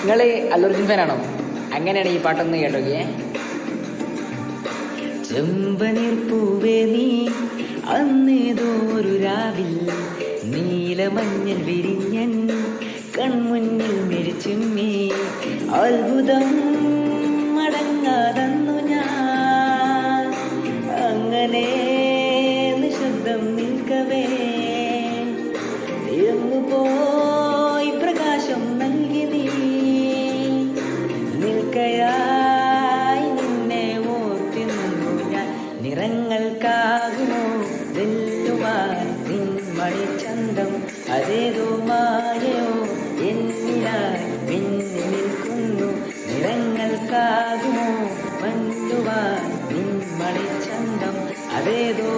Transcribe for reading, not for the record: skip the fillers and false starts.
നിങ്ങൾ അല്ലു ഫാനാണോ? അങ്ങനെയാണ് ഈ പാട്ടൊന്ന് കേട്ടോക്കിയേ. ചെമ്പനീർ പൂവേ നീ അന്നേതോരു രാവിൽ നീലമഞ്ഞൽ വിരിഞ്ഞൻ കൺമുന്നിൽ മെരിച്ചുമ്മി അത്ഭുതം മടങ്ങാതന്നു ഞാൻ അങ്ങനെ നിശബ്ദം നിൽക്കവേ പോയി പ്രകാശം നൽകി നീ നിൽക്കയായി നിന്നെ ഓർത്തിന്നു ഞാൻ നിറങ്ങൾക്കാകുമോ വെല്ലുവാൻ നിൻ മണിച്ചന്തം അതേതോ മായയോ എന്നിലായി മിന്നി നിൽക്കുന്നു നിറങ്ങൾക്കാകുമോ വെല്ലുവാൻ നിൻ മണിച്ചന്തം അതേതോ